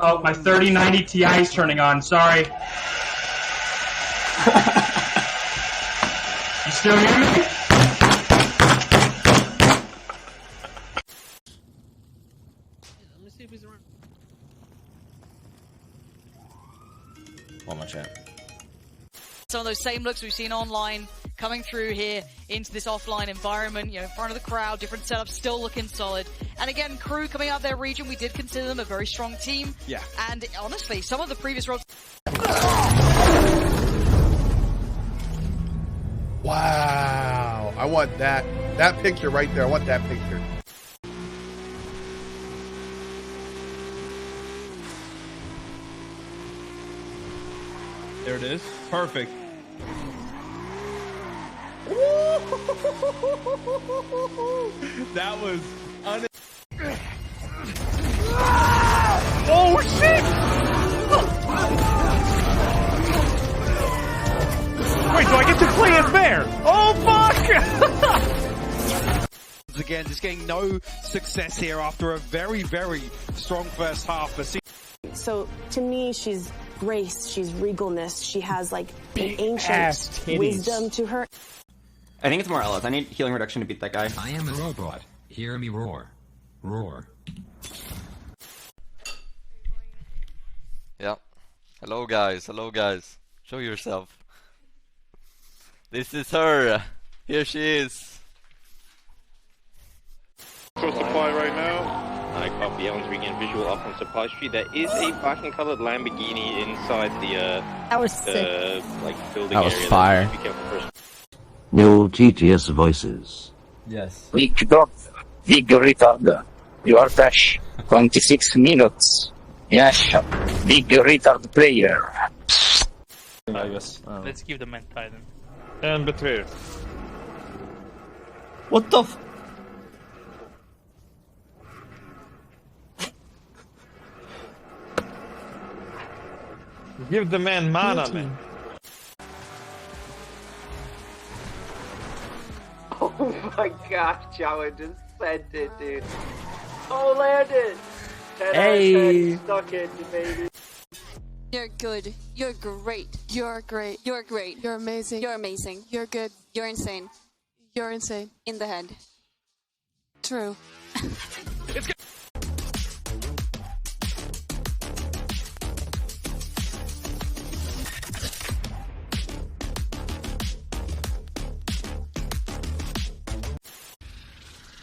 Oh, my 3090 Ti is turning on. Sorry. You still hear me? Let me see if he's around. One more chat. Some of those same looks we've seen online coming through here into this offline environment, you know, in front of the crowd, different setups, still looking solid. And again, Crew coming out of their region, we did consider them a very strong team. Yeah. And honestly, some of the previous roles... Wow. I want that picture right there. I want that picture. There it is. Perfect. That was oh shit! Wait, so I get to play as Bear? Oh fuck! Again, just getting no success here after a very, very strong first half. So to me, she's grace, she's regalness, she has like an ancient wisdom to her. I think it's more Ellis. I need healing reduction to beat that guy. I am a robot. Hear me roar. Roar. Yeah. Hello guys, hello guys. Show yourself. This is her. Here she is. For supply right now. I copy. Ellen's regain visual up on supply street. There is a black and colored Lamborghini inside the That was sick. like building That was area. fire. Be careful first. New TTS voices. Yes. Big dog, big retard. Your dash, 26 minutes. Yes, big retard player. Let's give the man Titan. And betrayer. What the f- Give the man mana, man. Oh my gosh, Jawa just sent it, dude. Oh, landed! 10 Hey! Stuck in you, baby. You're good. You're great. You're great. You're great. You're amazing. You're amazing. You're good. You're insane. You're insane. In the head. True.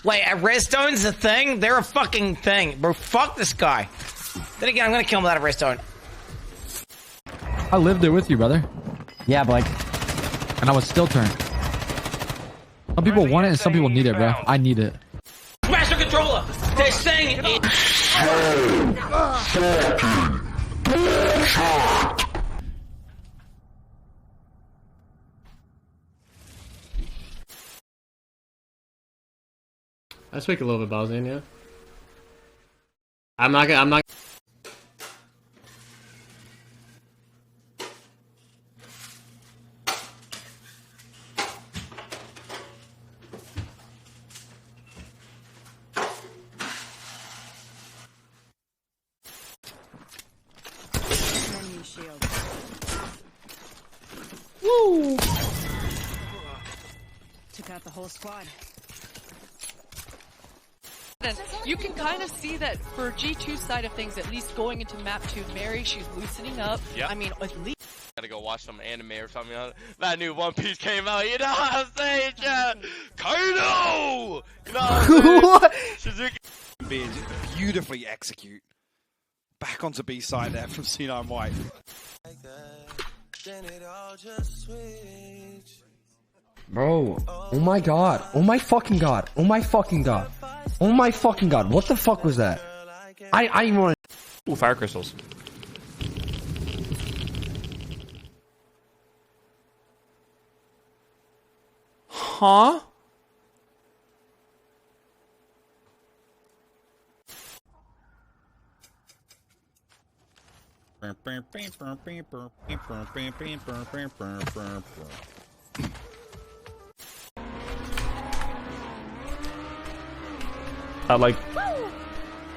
Wait, redstone's a thing? They're a fucking thing. Bro, fuck this guy. Then again, I'm gonna kill him without a redstone. I lived there with you, brother. Yeah, Blake. And I was still turned. Some people want it and some people need it, bro. I need it. Smash the controller! They're saying it. I speak a little bit Bosnian, yeah. I'm not. Woo! Took out the whole squad. You can kind of see that for G2's side of things, at least going into map 2, Mary, she's loosening up. Yeah. I mean, at least... Gotta go watch some anime or something. That new One Piece came out, you know what I'm saying, chat? Kaido! You know what I'm saying? Shizuki. Beautifully execute. Back onto B side there from C9 White. Bro. Oh my god. Oh my fucking god. Oh my fucking god. Oh my fucking god. What the fuck was that? I even want Ooh, fire crystals. Huh? Like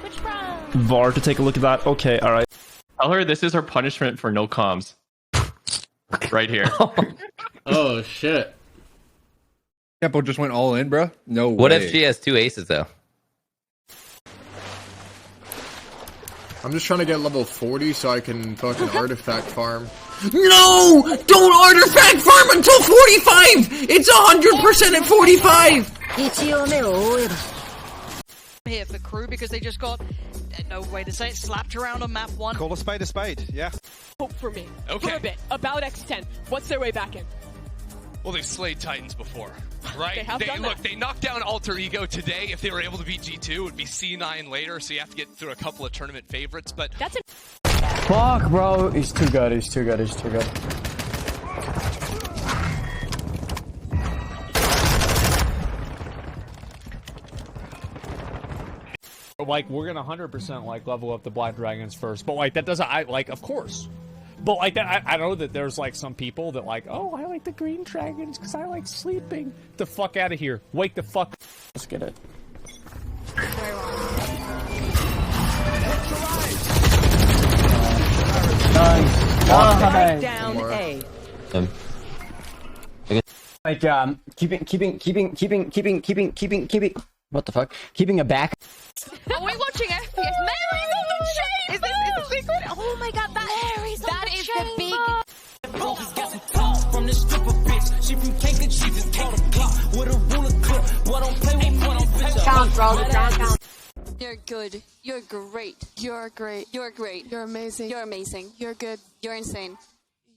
Which one? VAR to take a look at that. Okay, all right. Tell her this is her punishment for no comms. Right here. Oh shit. Tempo just went all in, bro. No way. What if she has 2 aces though? I'm just trying to get level 40 so I can fucking artifact farm. No! Don't artifact farm until 45! It's 100% at 45! Here for Crew because they just got, no way to say it, slapped around on map 1. Call a spade, yeah. Hope for me. Okay. For a bit. About X10. What's their way back in? Well, they've slayed Titans before, right? They have done that. Look, they knocked down Alter Ego today. If they were able to beat G2, it would be C9 later, so you have to get through a couple of tournament favorites, but... That's Fuck, bro. He's too good. He's too good. He's too good. Like, we're gonna 100% like level up the Black Dragons first, but like that doesn't. Of course. But like that, I know that there's like some people that like, oh, I like the Green Dragons because I like sleeping. Get the fuck out of here. Wake the fuck. Let's get it. Right down A. Like keeping. What the fuck? Keeping a back. Are we watching FPS? Mary's on the chain! Is this secret? Oh my god, that is the big... From the stripper bitch, she from Kanka, she just caught a clock with a ruler clip. What don't play with what don't fit. Count, bro. Count. You're good. You're great. You're great. You're great. You're amazing. You're amazing. You're good. You're insane.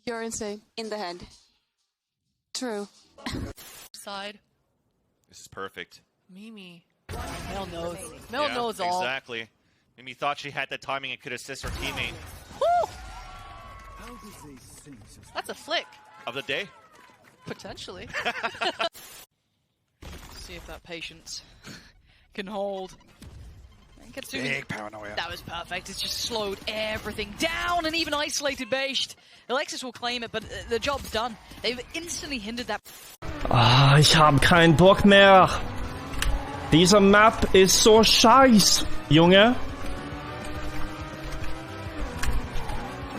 You're insane. In the head. True. Side. This is perfect. Mimi. Mel knows. Mel knows all. Exactly. Mimi thought she had the timing and could assist her teammate. Woo! That's a flick. Of the day? Potentially. See if that patience can hold. Big paranoia. That was perfect. It's just slowed everything down and even isolated Bashed. Alexis will claim it, but the job's done. They've instantly hindered that. Ah, ich hab keinen Bock mehr. Dieser Map ist so scheiß, Junge.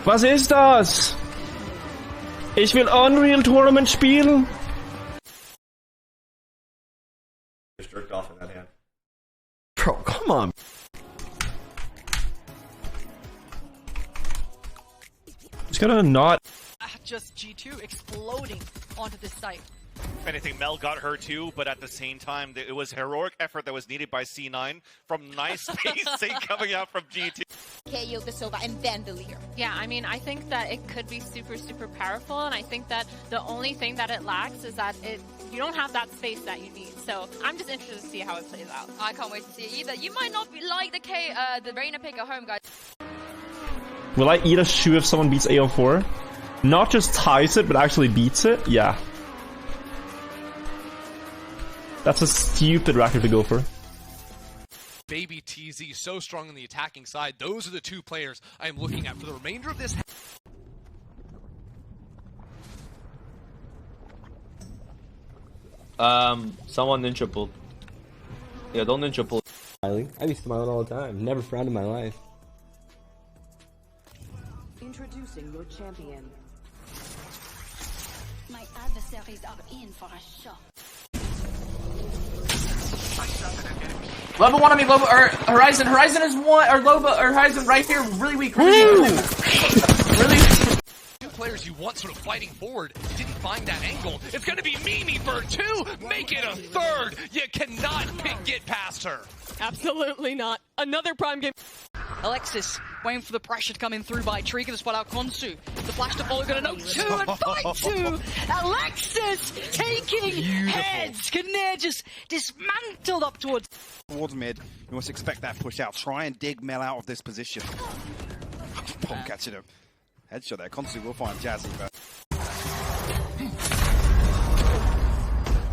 Was ist das? Ich will Unreal Tournament spielen. Jerked off in that hand. Bro, come on. Just gotta not. Just G2 exploding onto this site. If anything, Mel got her too, but at the same time, it was heroic effort that was needed by C9 from nice spacing coming out from G2. Okay, Yoga Silva and Vandalier. Yeah, I mean, I think that it could be super, super powerful, and I think that the only thing that it lacks is that you don't have that space that you need. So I'm just interested to see how it plays out. I can't wait to see it either. You might not be like the Reyna pick at home, guys. Will I eat a shoe if someone beats AO4? Not just ties it, but actually beats it? Yeah. That's a stupid record to go for. Baby TZ so strong on the attacking side. Those are the two players I am looking at for the remainder of this. Someone ninja pulled. Yeah, don't ninja pull. I be smiling all the time. Never frowned in my life. Introducing your champion. My adversaries are in for a shock. Loba one on me, Loba, or Horizon. Horizon is one, or Loba, or Horizon right here, really weak. Really weak. Two players you want sort of fighting forward didn't find that angle. It's going to be Mimi for two. Make it a third. You cannot get past her. Absolutely not. Another prime game. Alexis waiting for the pressure to come in through by Tree to spot out Konsu. The flash to follow, gonna know 2 and fight 2. Alexis taking heads. Kinnear just dismantled up towards mid. You must expect that push out. Try and dig Mel out of this position. Pom catching him. Headshot there. Konsu will find Jazzy, but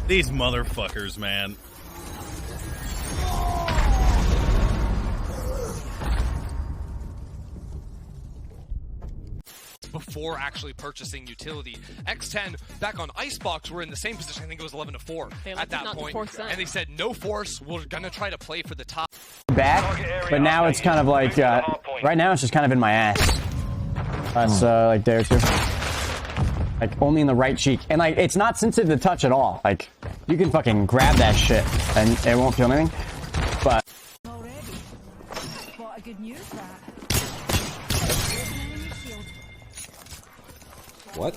these motherfuckers, man. Before actually purchasing utility, X10 back on Icebox were in the same position. I think it was 11-4 at that point, and they said no force. We're gonna try to play for the top. back, but now it's kind of like, right now it's just kind of in my ass. That's, like, there too. Like, only in the right cheek. And, like, it's not sensitive to touch at all. Like, you can fucking grab that shit, and it won't feel anything. But... What?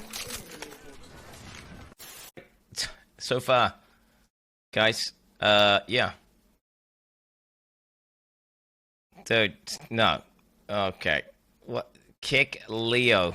So far, guys, yeah. Dude, no. Okay. What? Kick Leo.